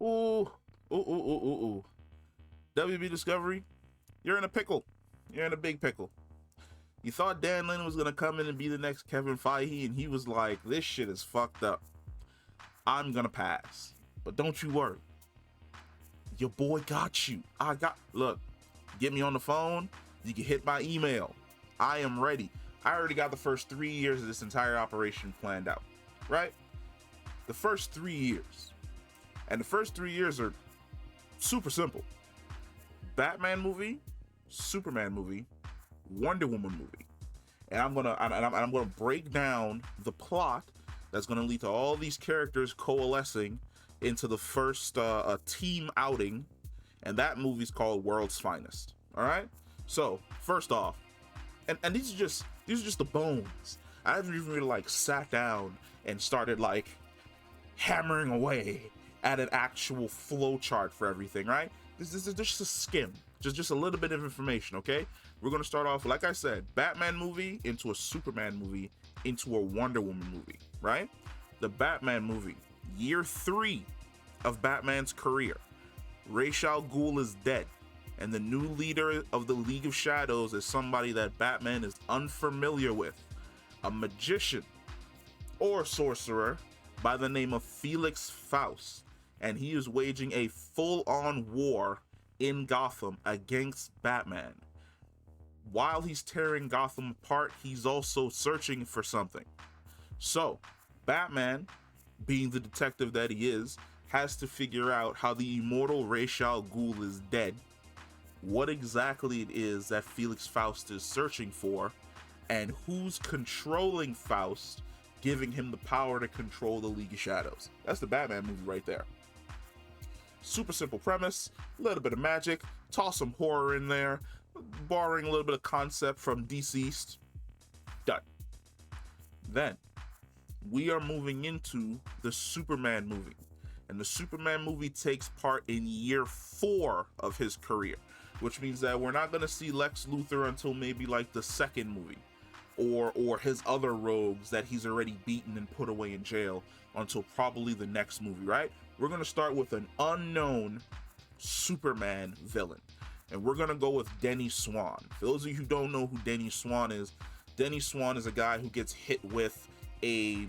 Ooh, ooh. WB Discovery, you're in a pickle. You're in a big pickle. You thought Dan Lin was gonna come in and be the next Kevin Feige, and he was like, "This shit is fucked up. I'm gonna pass." But don't you worry, your boy got you. Look. Get me on the phone. You can hit my email. I am ready. I already got the first 3 years of this entire operation planned out. Right? The first 3 years. And the first 3 years are super simple. Batman movie, Superman movie, Wonder Woman movie. And I'm gonna break down the plot that's gonna lead to all these characters coalescing into the first team outing, and that movie's called World's Finest. All right. So first off, and these are just the bones. I haven't even really like sat down and started like hammering away at an actual flow chart for everything. Right. This is just a skim, just a little bit of information. Okay. We're gonna start off, like I said, Batman movie into a Superman movie into a Wonder Woman movie. Right. The Batman movie, year 3 of Batman's career. Ra's al Ghul is dead, and the new leader of the League of Shadows is somebody that Batman is unfamiliar with, a magician or sorcerer by the name of Felix Faust, and he is waging a full-on war in Gotham against Batman. While he's tearing Gotham apart, he's also searching for something. So, Batman, being the detective that he is, has to figure out how the immortal Ra's al Ghul is dead, what exactly it is that Felix Faust is searching for, and who's controlling Faust, giving him the power to control the League of Shadows. That's the Batman movie right there. Super simple premise, a little bit of magic, toss some horror in there, borrowing a little bit of concept from Deceased. Done. Then, we are moving into the Superman movie. And the Superman movie takes part in year 4 of his career, which means that we're not going to see Lex Luthor until maybe like the second movie, or his other rogues that he's already beaten and put away in jail until probably the next movie, right? We're going to start with an unknown Superman villain, and we're going to go with Denny Swan. For those of you who don't know who Denny Swan is a guy who gets hit with a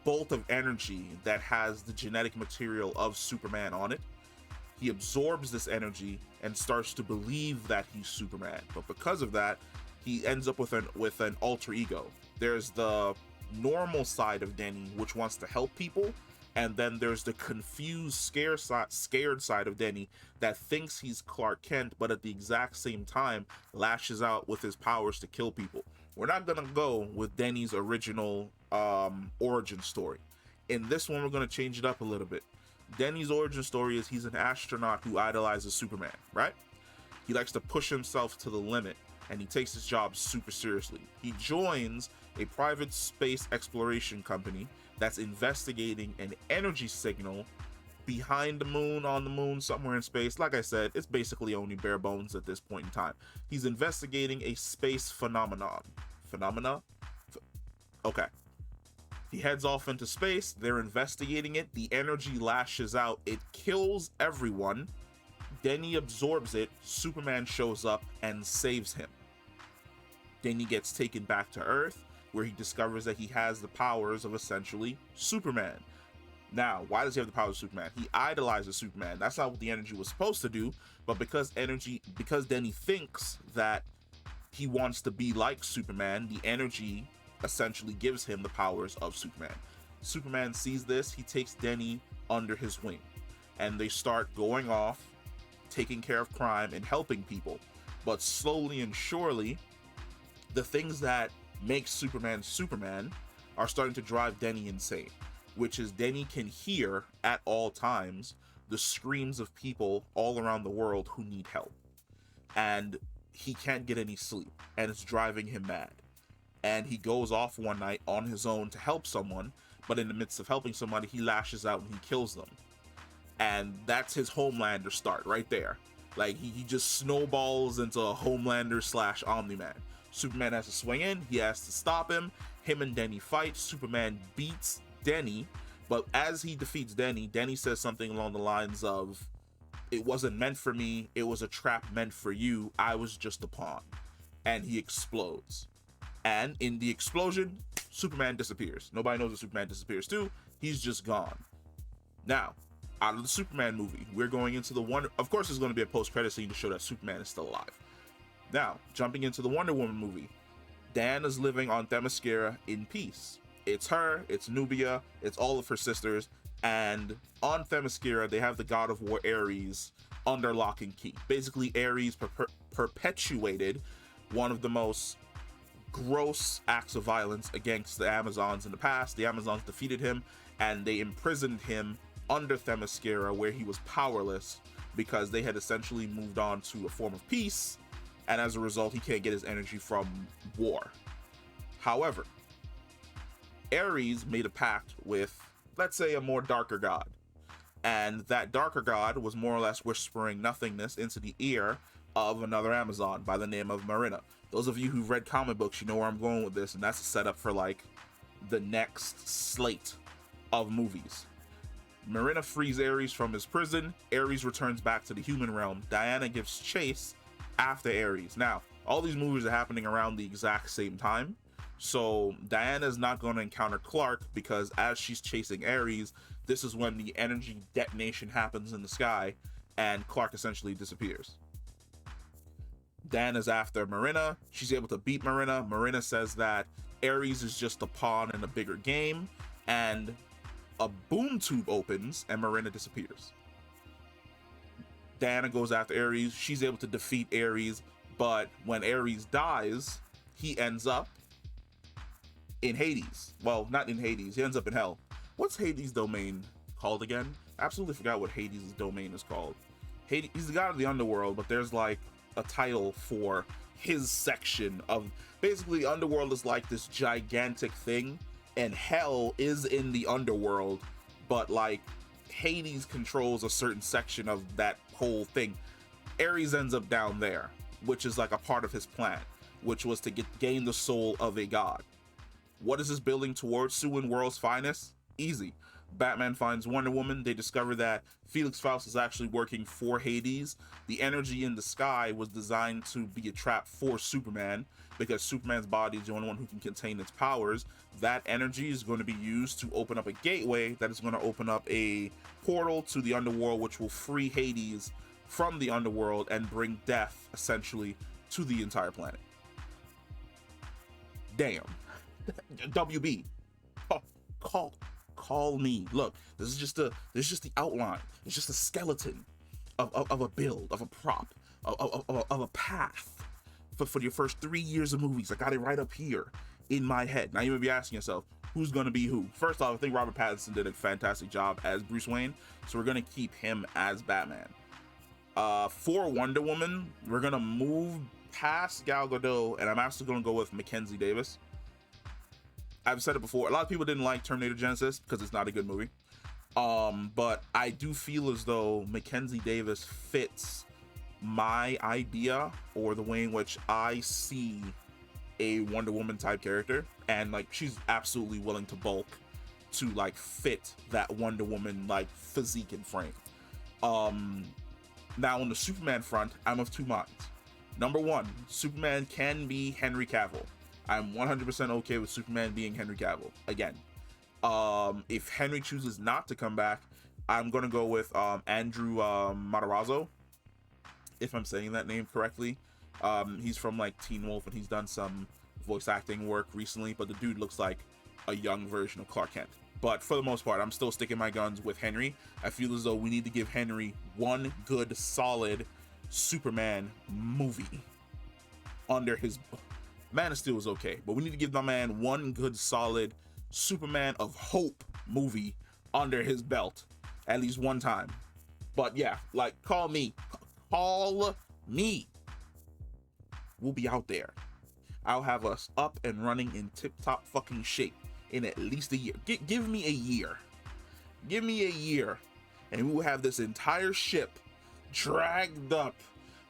bolt of energy that has the genetic material of Superman on it. He absorbs this energy and starts to believe that he's Superman, but because of that, he ends up with an alter ego. There's the normal side of Denny, which wants to help people, and then there's the confused, scared side of Denny that thinks he's Clark Kent, but at the exact same time lashes out with his powers to kill people. We're not gonna go with Denny's original origin story. In this one, we're gonna change it up a little bit. Denny's origin story is he's an astronaut who idolizes Superman, right? He likes to push himself to the limit, and he takes his job super seriously. He joins a private space exploration company that's investigating an energy signal behind the moon, on the moon, somewhere in space. Like I said, it's basically only bare bones at this point in time. He's investigating a space phenomenon. Okay. He heads off into space. They're investigating it. The energy lashes out. It kills everyone. Denny absorbs it. Superman shows up and saves him. Denny gets taken back to Earth, where he discovers that he has the powers of essentially Superman. Now, why does he have the powers of Superman? He idolizes Superman. That's not what the energy was supposed to do, but because Denny thinks that he wants to be like Superman, the energy essentially gives him the powers of Superman. Superman sees this, he takes Denny under his wing, and they start going off, taking care of crime and helping people. But slowly and surely, the things that make Superman Superman are starting to drive Denny insane, which is Denny can hear at all times the screams of people all around the world who need help. And he can't get any sleep, and it's driving him mad. And he goes off one night on his own to help someone, but in the midst of helping somebody, he lashes out and he kills them. And that's his Homelander start right there. Like, he just snowballs into a Homelander / Omni-Man. Superman has to swing in, he has to stop him. Him and Denny fight. Superman beats Denny, But as he defeats Denny says something along the lines of, "It wasn't meant for me, it was a trap meant for you, I was just a pawn." And he explodes. And in the explosion, Superman disappears. Nobody knows that Superman disappears too. He's just gone. Now, out of the Superman movie, we're going into the Wonder... Of course, there's going to be a post-credit scene to show that Superman is still alive. Now, jumping into the Wonder Woman movie, Dan is living on Themyscira in peace. It's her, it's Nubia, it's all of her sisters, and on Themyscira, they have the god of war Ares under lock and key. Basically, Ares perpetuated one of the most gross acts of violence against the Amazons in the past. The Amazons defeated him, and they imprisoned him under Themyscira, where he was powerless because they had essentially moved on to a form of peace, and as a result, he can't get his energy from war. However, Ares made a pact with, let's say, a more darker god, and that darker god was more or less whispering nothingness into the ear of another Amazon by the name of Marina. Those of you who've read comic books, you know where I'm going with this, and that's a setup for like the next slate of movies. Marina frees Ares from his prison. Ares returns back to the human realm. Diana gives chase after Ares. Now, all these movies are happening around the exact same time, so Diana's not going to encounter Clark, because as she's chasing Ares, this is when the energy detonation happens in the sky and Clark essentially disappears. Diana's after Marina. She's able to beat Marina. Marina says that Ares is just a pawn in a bigger game, and a boom tube opens and Marina disappears. Diana goes after Ares. She's able to defeat Ares, but when Ares dies, he ends up in Hades. Well, not in Hades. He ends up in hell. What's Hades' domain called again? I absolutely forgot what Hades' domain is called. Hades, he's the god of the underworld, but there's like a title for his section of... Basically, underworld is like this gigantic thing, and hell is in the underworld, but like Hades controls a certain section of that whole thing. Ares ends up down there, which is like a part of his plan, which was to gain the soul of a god. What is this building towards? Suing world's finest? Easy. Batman finds Wonder Woman. They discover that Felix Faust is actually working for Hades. The energy in the sky was designed to be a trap for Superman, because Superman's body is the only one who can contain its powers. That energy is going to be used to open up a gateway that is going to open up a portal to the underworld, which will free Hades from the underworld and bring death essentially to the entire planet. Damn. WB. Oh, call me. Look, this is just the outline. It's just a skeleton of a build, of a prop, of a path for your first 3 years of movies. I got it right up here in my head. Now you may be asking yourself, who's gonna be who? First off, I think Robert Pattinson did a fantastic job as Bruce Wayne, so we're gonna keep him as Batman. For Wonder Woman, we're gonna move past Gal Gadot, and I'm actually gonna go with Mackenzie Davis. I've said it before, a lot of people didn't like Terminator Genesis because it's not a good movie. But I do feel as though Mackenzie Davis fits my idea, or the way in which I see a Wonder Woman type character, and like she's absolutely willing to bulk to like fit that Wonder Woman like physique and frame. Now on the Superman front, I'm of two minds. Number one, Superman can be Henry Cavill. I'm 100% okay with Superman being Henry Cavill. Again, if Henry chooses not to come back, I'm gonna go with Andrew Matarazzo, if I'm saying that name correctly. He's from like Teen Wolf, and he's done some voice acting work recently, but the dude looks like a young version of Clark Kent. But for the most part, I'm still sticking my guns with Henry. I feel as though we need to give Henry one good, solid Superman movie under his... Man of Steel was okay, but we need to give the man one good, solid Superman of Hope movie under his belt at least one time. But yeah, like, call me. We'll be out there. I'll have us up and running in tip-top fucking shape in at least a year. Give me a year. Give me a year, and we will have this entire ship dragged up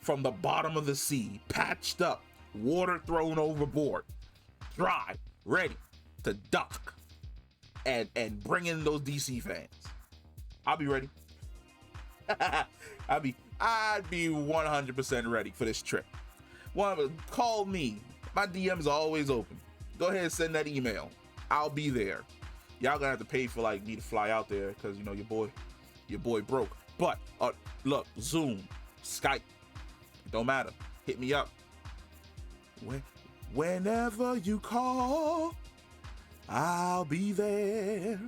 from the bottom of the sea, patched up, water thrown overboard, dry, ready to dock. and bring in those DC fans. I'll be ready. I'd be 100% ready for this trip. Call me. My DMs are always open. Go ahead and send that email. I'll be there. Y'all gonna have to pay for like me to fly out there because your boy broke. But look, Zoom, Skype, don't matter. Hit me up. Whenever you call, I'll be there.